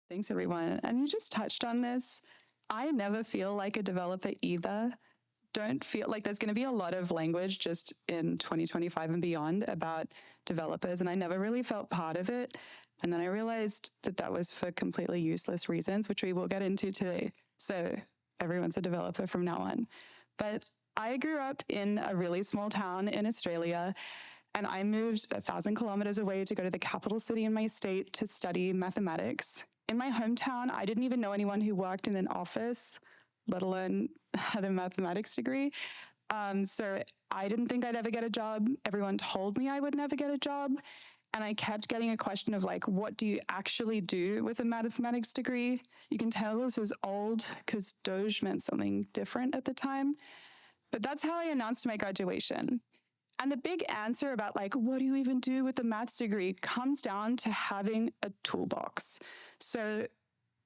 Thanks, everyone. And you just touched on this. I never feel like a developer either. Don't feel like there's going to be a lot of language just in 2025 and beyond about developers, and I never really felt part of it. And then I realized that that was for completely useless reasons, which we will get into today. So everyone's a developer from now on. But I grew up in a really small town in Australia, and I moved 1,000 kilometers away to go to the capital city in my state to study mathematics. In my hometown, I didn't even know anyone who worked in an office, let alone had a mathematics degree. So I didn't think I'd ever get a job. Everyone told me I would never get a job. And I kept getting a question of like, what do you actually do with a mathematics degree? You can tell this is old because Doge meant something different at the time. But that's how I announced my graduation. And the big answer about like, what do you even do with a maths degree comes down to having a toolbox. So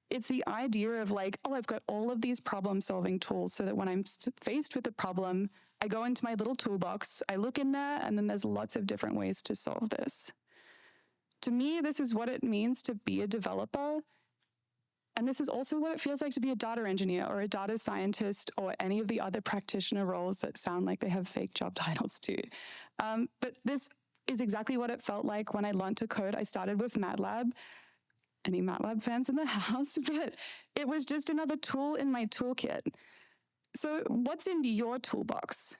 it's the idea of like, oh, I've got all of these problem solving tools so that when I'm faced with a problem, I go into my little toolbox, I look in there, and then there's lots of different ways to solve this. To me, this is what it means to be a developer. And this is also what it feels like to be a data engineer or a data scientist or any of the other practitioner roles that sound like they have fake job titles too. But this is exactly what it felt like when I learned to code. I started with MATLAB. Any MATLAB fans in the house? But it was just another tool in my toolkit. So what's in your toolbox?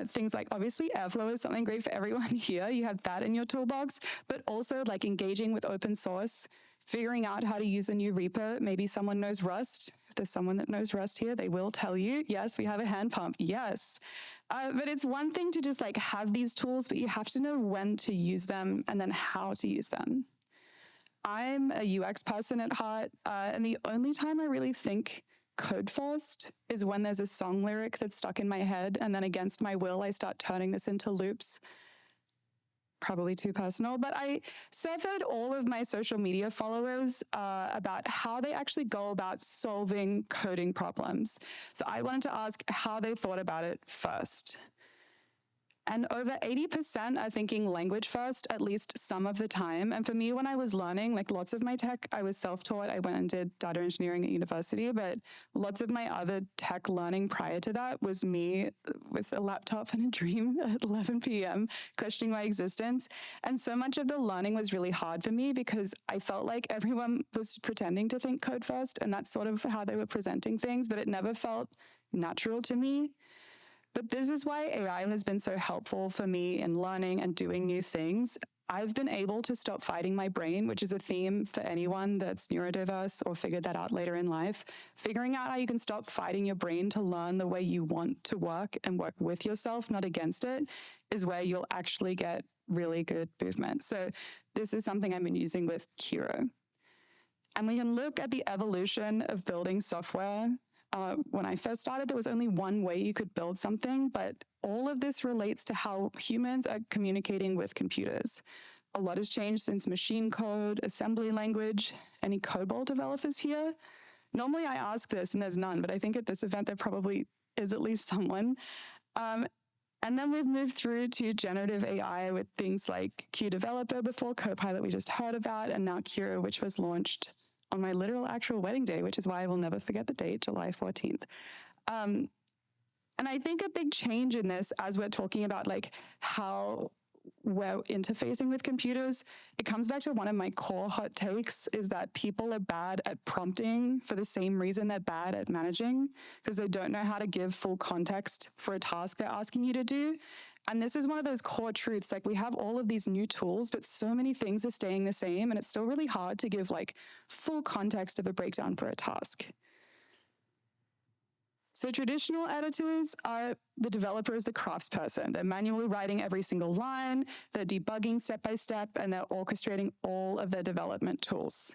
Things like obviously Airflow is something great for everyone here. You have that in your toolbox, but also like engaging with open source, figuring out how to use a new repo. Maybe someone knows Rust. If there's someone that knows Rust here, they will tell you, yes, we have a hand pump. Yes. But it's one thing to just like have these tools, but you have to know when to use them and then how to use them. I'm a UX person at heart, and the only time I really think code first is when there's a song lyric that's stuck in my head, and then against my will, I start turning this into loops. Probably too personal, but I surveyed all of my social media followers about how they actually go about solving coding problems. So I wanted to ask how they thought about it first. And over 80% are thinking language first, at least some of the time. And for me, when I was learning, like lots of my tech, I was self-taught. I went and did data engineering at university, but lots of my other tech learning prior to that was me with a laptop and a dream at 11 p.m. questioning my existence. And so much of the learning was really hard for me because I felt like everyone was pretending to think code first, and that's sort of how they were presenting things, but it never felt natural to me. But this is why AI has been so helpful for me in learning and doing new things. I've been able to stop fighting my brain, which is a theme for anyone that's neurodiverse or figured that out later in life. Figuring out how you can stop fighting your brain to learn the way you want to work and work with yourself, not against it, is where you'll actually get really good movement. So this is something I've been using with Kiro. And we can look at the evolution of building software. When I first started, there was only one way you could build something, but all of this relates to how humans are communicating with computers. A lot has changed since machine code, assembly language. Any COBOL developers here? Normally I ask this and there's none, but I think at this event there probably is at least someone. And then we've moved through to generative AI with things like QDeveloper before, Copilot we just heard about, and now Kiro, which was launched on my literal actual wedding day, which is why I will never forget the date, July 14th. And I think a big change in this, as we're talking about like how we're interfacing with computers, it comes back to one of my core hot takes is that people are bad at prompting for the same reason they're bad at managing, because they don't know how to give full context for a task they're asking you to do. And this is one of those core truths, like we have all of these new tools, but so many things are staying the same, and it's still really hard to give like full context of a breakdown for a task. So traditional editors are the developer is the craftsperson. They're manually writing every single line, they're debugging step by step, and they're orchestrating all of their development tools.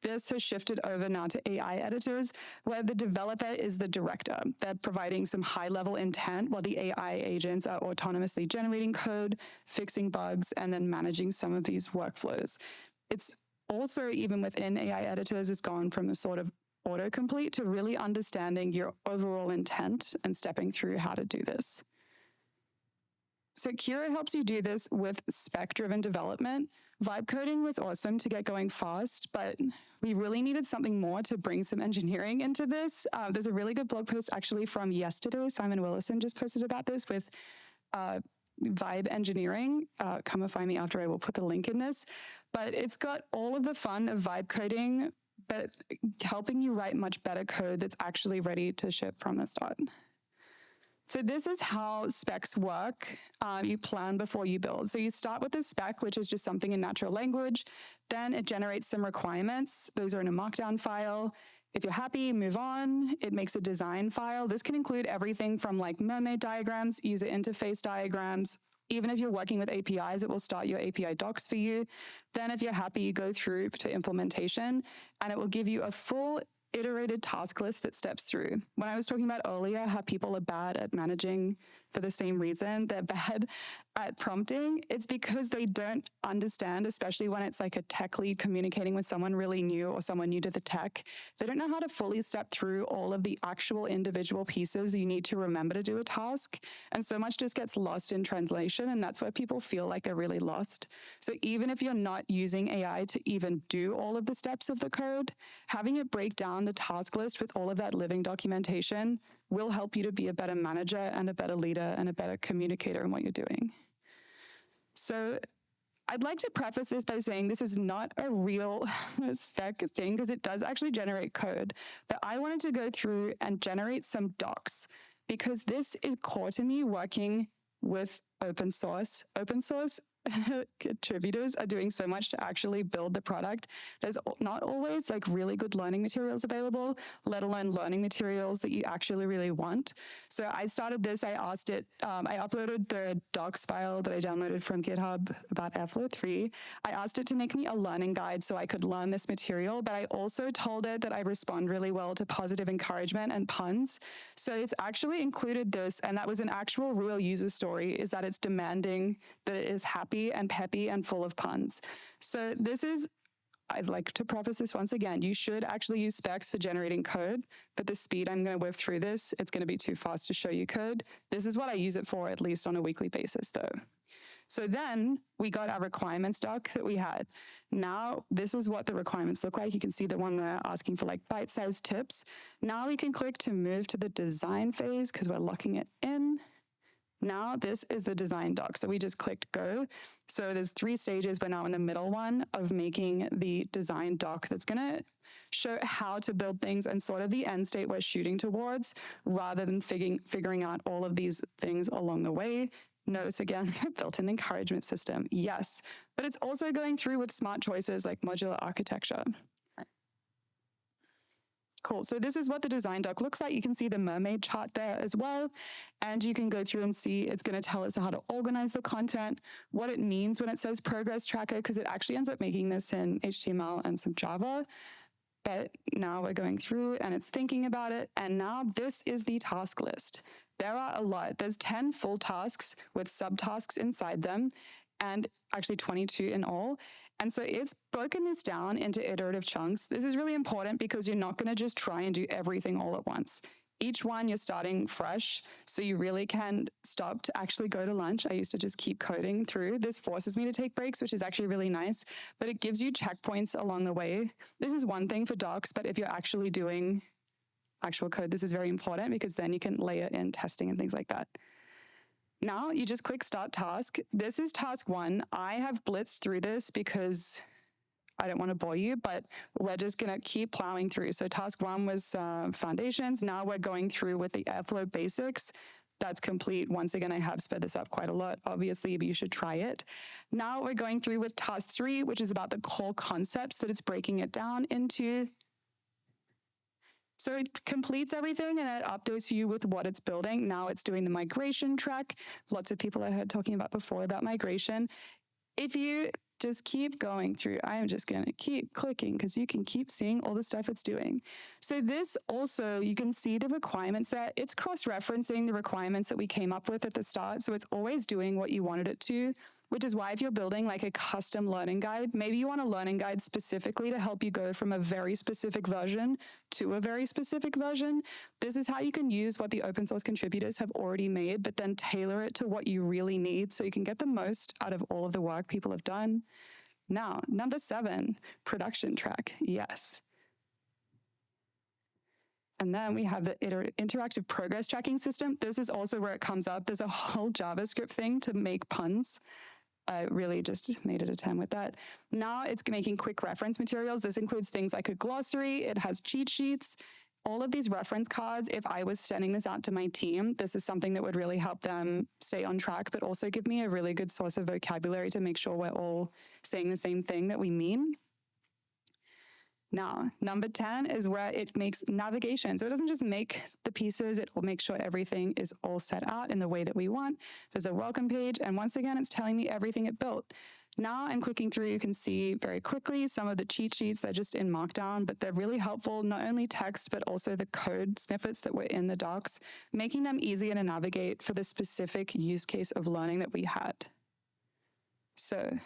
This has shifted over now to AI editors, where the developer is the director. They're providing some high-level intent while the AI agents are autonomously generating code, fixing bugs, and then managing some of these workflows. It's also, even within AI editors, it's gone from a sort of autocomplete to really understanding your overall intent and stepping through how to do this. So Kira helps you do this with spec-driven development. Vibe coding was awesome to get going fast, but we really needed something more to bring some engineering into this. There's a really good blog post actually from yesterday. Simon Willison just posted about this with Vibe engineering. Come and find me after. I will put the link in this. But it's got all of the fun of vibe coding, but helping you write much better code that's actually ready to ship from the start. So this is how specs work. You plan before you build. So you start with a spec, which is just something in natural language. Then it generates some requirements. Those are in a markdown file. If you're happy, move on. It makes a design file. This can include everything from like mermaid diagrams, user interface diagrams. Even if you're working with APIs, it will start your API docs for you. Then if you're happy, you go through to implementation, and it will give you a full iterated task list that steps through. When I was talking about earlier how people are bad at managing for the same reason, they're bad at prompting, it's because they don't understand, especially when it's like a tech lead communicating with someone really new or someone new to the tech. They don't know how to fully step through all of the actual individual pieces you need to remember to do a task. And so much just gets lost in translation, and that's where people feel like they're really lost. So even if you're not using AI to even do all of the steps of the code, having it break down the task list with all of that living documentation will help you to be a better manager and a better leader and a better communicator in what you're doing. So I'd like to preface this by saying this is not a real spec thing because it does actually generate code. But I wanted to go through and generate some docs because this is core to me working with open source. Open source contributors are doing so much to actually build the product. There's not always like really good learning materials available, let alone learning materials that you actually really want. So I started this, I asked it, I uploaded the docs file that I downloaded from GitHub about Airflow 3. I asked it to make me a learning guide so I could learn this material, but I also told it that I respond really well to positive encouragement and puns. So it's actually included this, and that was an actual real user story, is that it's demanding that it is happy and peppy and full of puns. So this is, I'd like to preface this once again, you should actually use specs for generating code, but the speed I'm going to whip through this, it's going to be too fast to show you code. This is what I use it for, at least on a weekly basis though. So then we got our requirements doc that we had. Now this is what the requirements look like. You can see the one we're asking for like bite-sized tips. Now we can click to move to the design phase because we're locking it in. Now this is the design doc. So we just clicked go. So there's 3 stages. We're now in the middle one of making the design doc that's going to show how to build things and sort of the end state we're shooting towards rather than figuring out all of these things along the way. Notice again, built-in encouragement system. Yes, but it's also going through with smart choices like modular architecture. Cool. So this is what the design doc looks like. You can see the mermaid chart there as well. And you can go through and see it's going to tell us how to organize the content, what it means when it says progress tracker, because it actually ends up making this in HTML and some Java. But now we're going through and it's thinking about it. And now this is the task list. There are a lot. There's 10 full tasks with subtasks inside them, and actually 22 in all. And so it's broken this down into iterative chunks. This is really important because you're not going to just try and do everything all at once. Each one you're starting fresh, so you really can stop to actually go to lunch. I used to just keep coding through. This forces me to take breaks, which is actually really nice, but it gives you checkpoints along the way. This is one thing for docs, but if you're actually doing actual code, this is very important because then you can layer in testing and things like that. Now you just click start task. This is task 1. I have blitzed through this because I don't want to bore you, but we're just going to keep plowing through. So task 1 was foundations. Now we're going through with the Airflow basics. That's complete. Once again, I have sped this up quite a lot, obviously, but you should try it. Now we're going through with task 3, which is about the core concepts that it's breaking it down into. So it completes everything and it updates you with what it's building. Now it's doing the migration track. Lots of people I heard talking about before about migration. If you just keep going through, I am just going to keep clicking because you can keep seeing all the stuff it's doing. So this also, you can see the requirements there. It's cross-referencing the requirements that we came up with at the start. So it's always doing what you wanted it to which is why if you're building like a custom learning guide, maybe you want a learning guide specifically to help you go from a very specific version to a very specific version. This is how you can use what the open source contributors have already made, but then tailor it to what you really need so you can get the most out of all of the work people have done. Now, number 7, production track. Yes. And then we have the interactive progress tracking system. This is also where it comes up. There's a whole JavaScript thing to make puns. I really just made it a 10 with that. Now it's making quick reference materials. This includes things like a glossary. It has cheat sheets. All of these reference cards, if I was sending this out to my team, this is something that would really help them stay on track, but also give me a really good source of vocabulary to make sure we're all saying the same thing that we mean. Now, number 10 is where it makes navigation. So it doesn't just make the pieces, it will make sure everything is all set out in the way that we want. There's a welcome page, and once again, it's telling me everything it built. Now I'm clicking through, you can see very quickly some of the cheat sheets. They're just in Markdown, but they're really helpful, not only text, but also the code snippets that were in the docs, making them easier to navigate for the specific use case of learning that we had. So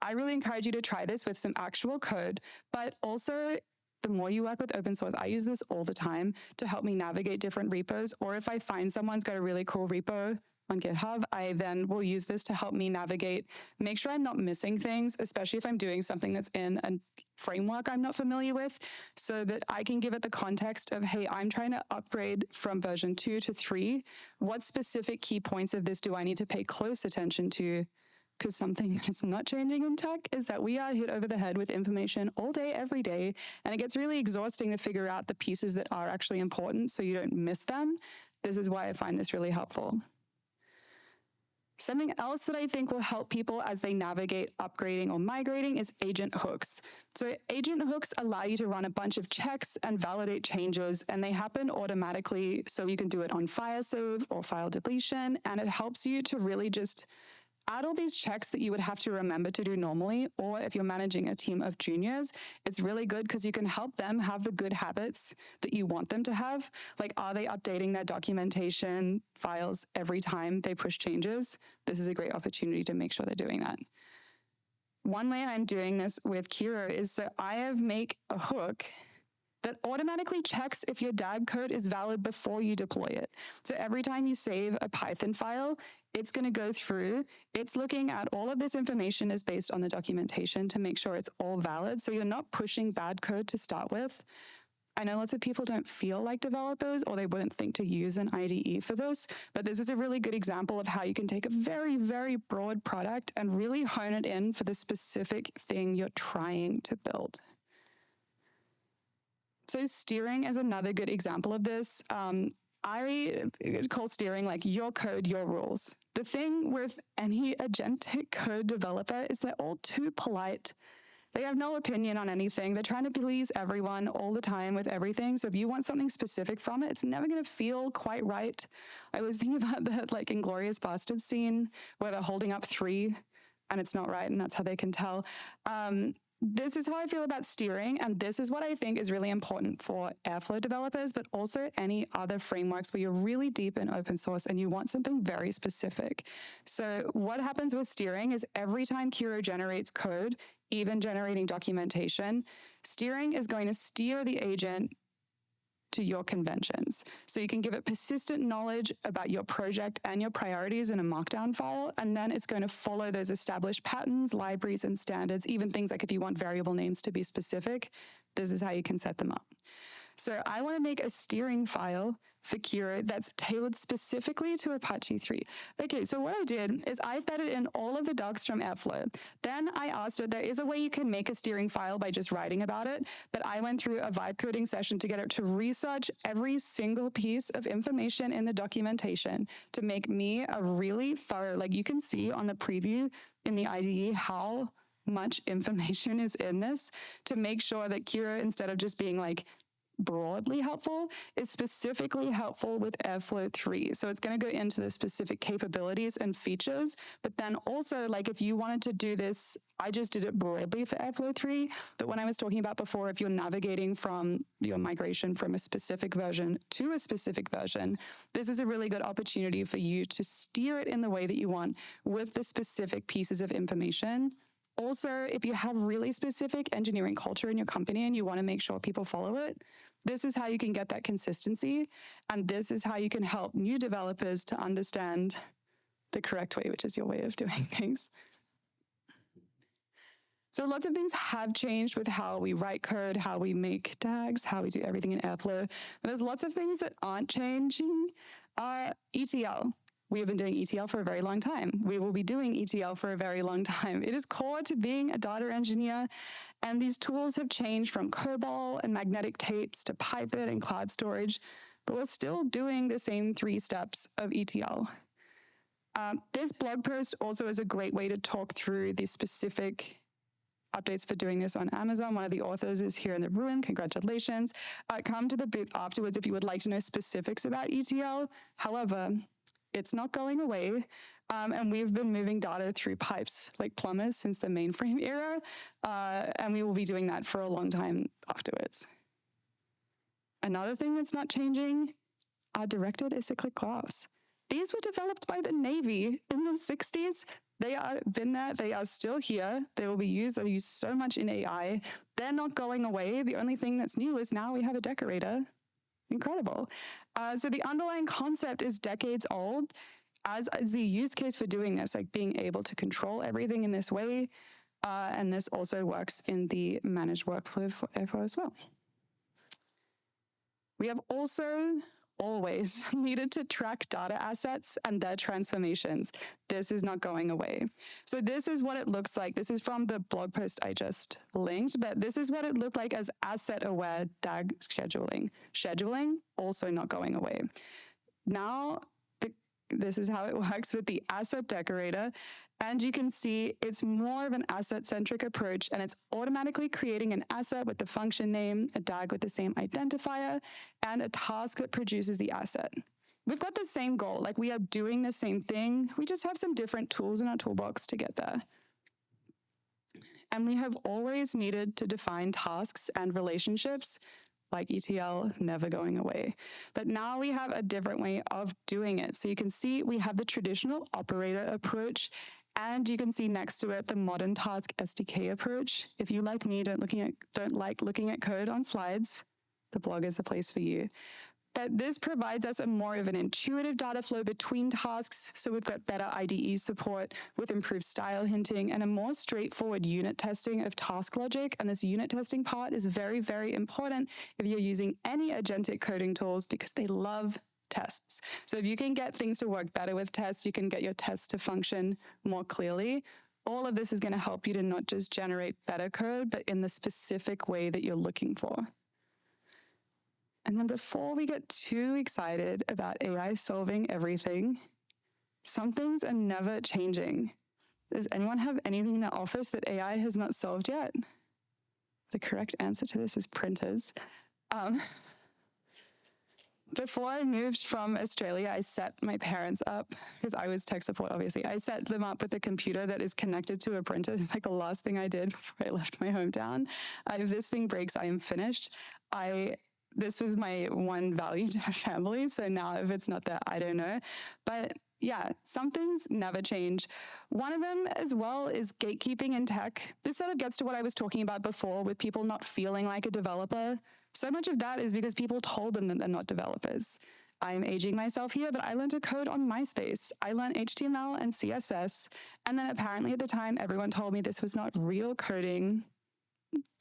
I really encourage you to try this with some actual code, but also the more you work with open source, I use this all the time to help me navigate different repos, or if I find someone's got a really cool repo on GitHub, I then will use this to help me navigate, make sure I'm not missing things, especially if I'm doing something that's in a framework I'm not familiar with, so that I can give it the context of, hey, I'm trying to upgrade from version 2 to 3. What specific key points of this do I need to pay close attention to? Because something that's not changing in tech is that we are hit over the head with information all day, every day, and it gets really exhausting to figure out the pieces that are actually important so you don't miss them. This is why I find this really helpful. Something else that I think will help people as they navigate upgrading or migrating is agent hooks. So agent hooks allow you to run a bunch of checks and validate changes, and they happen automatically, so you can do it on file save or file deletion, and it helps you to really just add all these checks that you would have to remember to do normally, or if you're managing a team of juniors, it's really good because you can help them have the good habits that you want them to have. Like, are they updating their documentation files every time they push changes? This is a great opportunity to make sure they're doing that. One way I'm doing this with Kira is so I have make a hook that automatically checks if your DAG code is valid before you deploy it. So every time you save a Python file, it's going to go through, it's looking at all of this information is based on the documentation to make sure it's all valid. So you're not pushing bad code to start with. I know lots of people don't feel like developers, or they wouldn't think to use an IDE for this, but this is a really good example of how you can take a very, very broad product and really hone it in for the specific thing you're trying to build. So steering is another good example of this. I call steering like your code, your rules. The thing with any agentic code developer is they're all too polite. They have no opinion on anything. They're trying to please everyone all the time with everything. So if you want something specific from it, it's never going to feel quite right. I was thinking about that like Inglourious Basterds scene where they're holding up 3 and it's not right, and that's how they can tell. This is how I feel about steering, and this is what I think is really important for Airflow developers, but also any other frameworks where you're really deep in open source and you want something very specific. So what happens with steering is every time Kiro generates code, even generating documentation, steering is going to steer the agent to your conventions. So you can give it persistent knowledge about your project and your priorities in a Markdown file, and then it's going to follow those established patterns, libraries, and standards, even things like if you want variable names to be specific, this is how you can set them up. So I want to make a steering file for Kiro that's tailored specifically to Apache 3. Okay, so what I did is I fed it in all of the docs from Airflow. Then I asked it, there is a way you can make a steering file by just writing about it, but I went through a vibe coding session to get it to research every single piece of information in the documentation to make me a really thorough, like you can see on the preview in the IDE how much information is in this to make sure that Kiro, instead of just being like, broadly helpful. It's specifically helpful with Airflow 3. So it's going to go into the specific capabilities and features. But then also, like if you wanted to do this, I just did it broadly for Airflow 3. But when I was talking about before, if you're navigating from your migration from a specific version to a specific version, this is a really good opportunity for you to steer it in the way that you want with the specific pieces of information. Also, if you have really specific engineering culture in your company and you want to make sure people follow it, this is how you can get that consistency. And this is how you can help new developers to understand the correct way, which is your way of doing things. So lots of things have changed with how we write code, how we make tags, how we do everything in Airflow. But there's lots of things that aren't changing. ETL. We have been doing ETL for a very long time. We will be doing ETL for a very long time. It is core to being a data engineer. And these tools have changed from COBOL and magnetic tapes to Pipet and cloud storage. But we're still doing the same 3 steps of ETL. This blog post also is a great way to talk through the specific updates for doing this on Amazon. One of the authors is here in the room. Congratulations. Come to the booth afterwards if you would like to know specifics about ETL. However, it's not going away. And we've been moving data through pipes like plumbers since the mainframe era. And we will be doing that for a long time afterwards. Another thing that's not changing are directed acyclic graphs. These were developed by the Navy in the 60s. They have been there. They are still here. They will be used. They're used so much in AI. They're not going away. The only thing that's new is now we have a decorator. Incredible. So the underlying concept is decades old, as is the use case for doing this, like being able to control everything in this way. And this also works in the managed workflow for Airflow as well. We have also always needed to track data assets and their transformations. This is not going away. So this is what it looks like. This is from the blog post I just linked, but this is what it looked like as asset-aware DAG scheduling. Scheduling, also not going away. Now, this is how it works with the asset decorator. And you can see it's more of an asset-centric approach, and it's automatically creating an asset with the function name, a DAG with the same identifier, and a task that produces the asset. We've got the same goal, like we are doing the same thing. We just have some different tools in our toolbox to get there. And we have always needed to define tasks and relationships, like ETL, never going away. But now we have a different way of doing it. So you can see we have the traditional operator approach, and you can see next to it the modern task SDK approach. If you, like me, don't like looking at code on slides, the blog is the place for you. But this provides us a more of an intuitive data flow between tasks. So we've got better IDE support with improved style hinting and a more straightforward unit testing of task logic. And this unit testing part is very, very important if you're using any agentic coding tools, because they love tests. So if you can get things to work better with tests, you can get your tests to function more clearly. All of this is going to help you to not just generate better code, but in the specific way that you're looking for. And then before we get too excited about AI solving everything, some things are never changing. Does anyone have anything in their office that AI has not solved yet? The correct answer to this is printers. Before I moved from Australia, I set my parents up, because I was tech support, obviously. I set them up with a computer that is connected to a printer. It's like the last thing I did before I left my hometown. If this thing breaks, I am finished. This was my one value to my family. So now if it's not there, I don't know. But yeah, some things never change. One of them as well is gatekeeping in tech. This sort of gets to what I was talking about before with people not feeling like a developer. So much of that is because people told them that they're not developers. I'm aging myself here, but I learned to code on MySpace. I learned HTML and CSS. And then apparently at the time, everyone told me this was not real coding.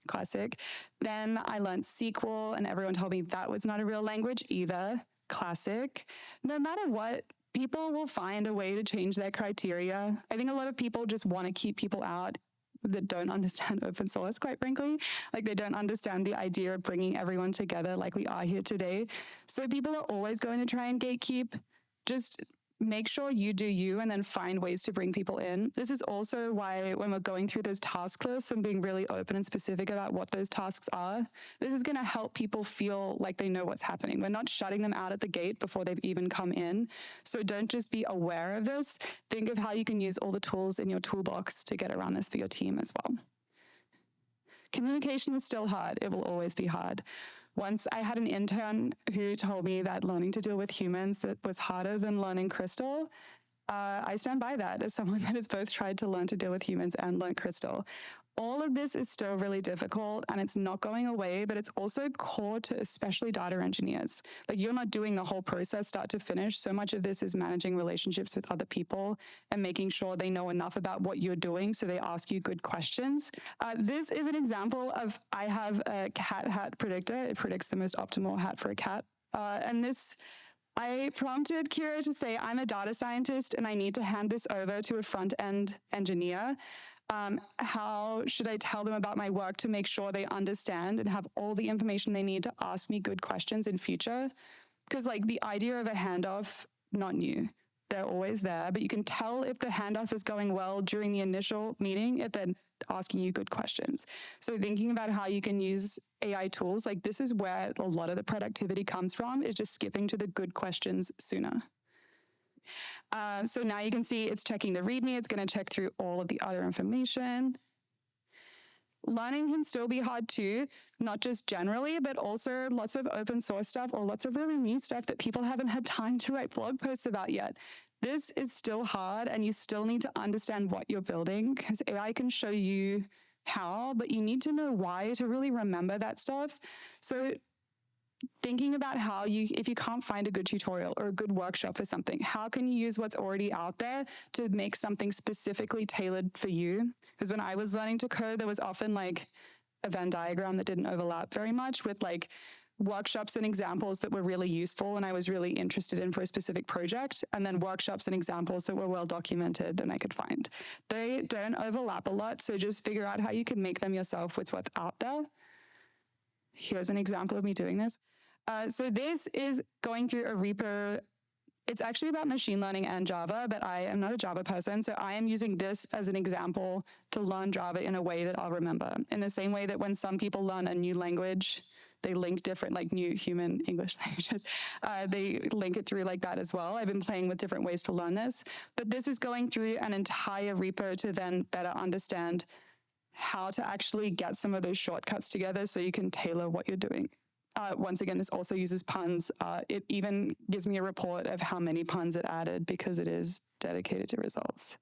Classic. Then I learned SQL, and everyone told me that was not a real language either. Classic. No matter what, people will find a way to change their criteria. I think a lot of people just want to keep people out that don't understand open source, quite frankly. Like they don't understand the idea of bringing everyone together like we are here today. So people are always going to try and gatekeep. Just make sure you do you and then find ways to bring people in. This is also why when we're going through those task lists and being really open and specific about what those tasks are, this is going to help people feel like they know what's happening. We're not shutting them out at the gate before they've even come in. So don't just be aware of this. Think of how you can use all the tools in your toolbox to get around this for your team as well. Communication is still hard. It will always be hard. Once I had an intern who told me that learning to deal with humans that was harder than learning Crystal. I stand by that as someone that has both tried to learn to deal with humans and learn Crystal. All of this is still really difficult and it's not going away, but it's also core to especially data engineers. Like you're not doing the whole process start to finish. So much of this is managing relationships with other people and making sure they know enough about what you're doing so they ask you good questions. This is an example of, I have a cat hat predictor. It predicts the most optimal hat for a cat. I prompted Kira to say, I'm a data scientist and I need to hand this over to a front-end engineer. How should I tell them about my work to make sure they understand and have all the information they need to ask me good questions in future? Because like the idea of a handoff, not new. They're always there, but you can tell if the handoff is going well during the initial meeting if they're asking you good questions. So thinking about how you can use AI tools, like this is where a lot of the productivity comes from, is just skipping to the good questions sooner. So now you can see it's checking the README. It's going to check through all of the other information. Learning can still be hard too, not just generally, but also lots of open source stuff or lots of really new stuff that people haven't had time to write blog posts about yet. This is still hard and you still need to understand what you're building because AI can show you how, but you need to know why to really remember that stuff. So thinking about how if you can't find a good tutorial or a good workshop for something, how can you use what's already out there to make something specifically tailored for you? Because when I was learning to code, there was often like a Venn diagram that didn't overlap very much with like workshops and examples that were really useful and I was really interested in for a specific project, and then workshops and examples that were well documented and I could find. They don't overlap a lot, so just figure out how you can make them yourself with what's out there. Here's an example of me doing this. So this is going through a repo. It's actually about machine learning and Java, but I am not a Java person. So I am using this as an example to learn Java in a way that I'll remember. In the same way that when some people learn a new language, they link different like new human English languages. They link it through like that as well. I've been playing with different ways to learn this, but this is going through an entire repo to then better understand how to actually get some of those shortcuts together so you can tailor what you're doing. Once again, this also uses puns. It even gives me a report of how many puns it added because it is dedicated to results.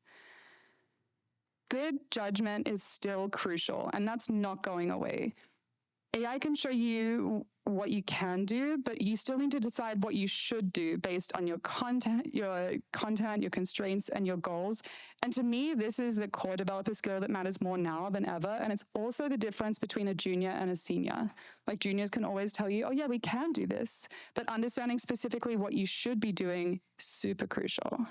Good judgment is still crucial, and that's not going away. AI can show you what you can do, but you still need to decide what you should do based on your content, your constraints, and your goals. And to me, this is the core developer skill that matters more now than ever. And it's also the difference between a junior and a senior. Like juniors can always tell you, oh yeah, we can do this. But understanding specifically what you should be doing, super crucial.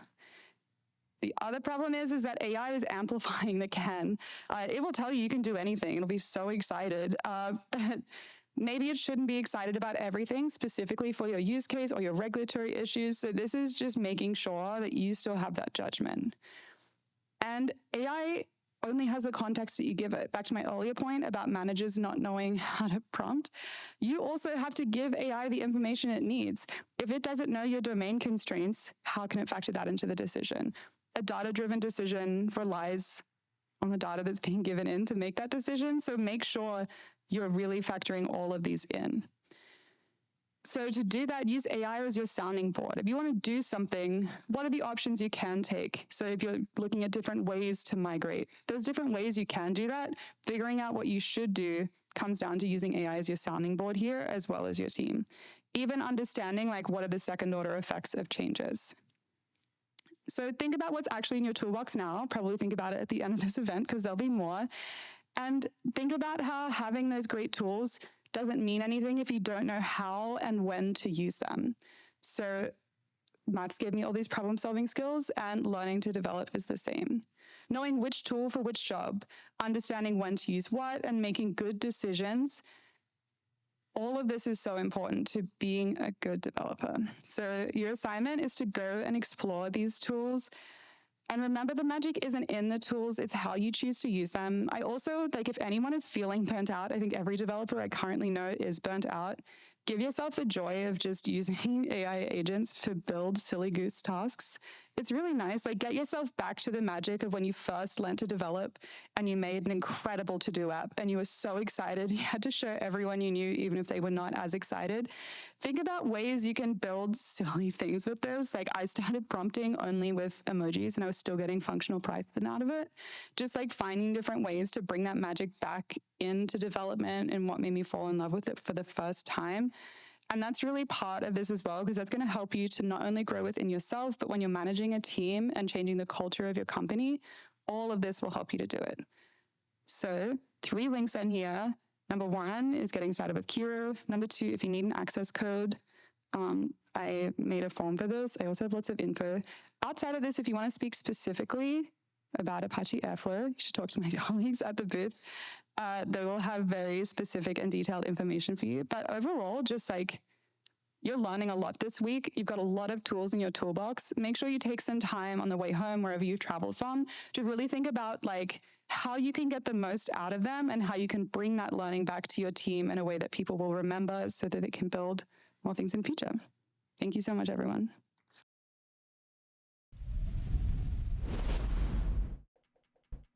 The other problem is that AI is amplifying the can. It will tell you can do anything. It'll be so excited. But maybe it shouldn't be excited about everything, specifically for your use case or your regulatory issues. So this is just making sure that you still have that judgment. And AI only has the context that you give it. Back to my earlier point about managers not knowing how to prompt. You also have to give AI the information it needs. If it doesn't know your domain constraints, how can it factor that into the decision? A data-driven decision relies on the data that's being given in to make that decision. So make sure you're really factoring all of these in. So to do that, use AI as your sounding board. If you want to do something, what are the options you can take? So if you're looking at different ways to migrate, there's different ways you can do that. Figuring out what you should do comes down to using AI as your sounding board here, as well as your team. Even understanding like what are the second order effects of changes. So think about what's actually in your toolbox now. Probably think about it at the end of this event because there'll be more. And think about how having those great tools doesn't mean anything if you don't know how and when to use them. So Matt's gave me all these problem-solving skills, and learning to develop is the same. Knowing which tool for which job, understanding when to use what, and making good decisions All of this is so important to being a good developer. So your assignment is to go and explore these tools. And remember, the magic isn't in the tools, it's how you choose to use them. I also, like, if anyone is feeling burnt out, I think every developer I currently know is burnt out. Give yourself the joy of just using AI agents to build silly goose tasks. It's really nice. Like, get yourself back to the magic of when you first learned to develop and you made an incredible to-do app and you were so excited. You had to show everyone you knew, even if they were not as excited. Think about ways you can build silly things with this. Like, I started prompting only with emojis and I was still getting functional Python out of it. Just like finding different ways to bring that magic back into development and what made me fall in love with it for the first time. And that's really part of this as well, because that's going to help you to not only grow within yourself, but when you're managing a team and changing the culture of your company, all of this will help you to do it. So 3 links on here. Number 1 is getting started with Kiro. Number 2, if you need an access code, I made a form for this. I also have lots of info. Outside of this, if you want to speak specifically about Apache Airflow, you should talk to my colleagues at the booth. They will have very specific and detailed information for you. But overall, just like, you're learning a lot this week. You've got a lot of tools in your toolbox. Make sure you take some time on the way home, wherever you've traveled from, to really think about like how you can get the most out of them and how you can bring that learning back to your team in a way that people will remember so that they can build more things in future. Thank you so much, everyone.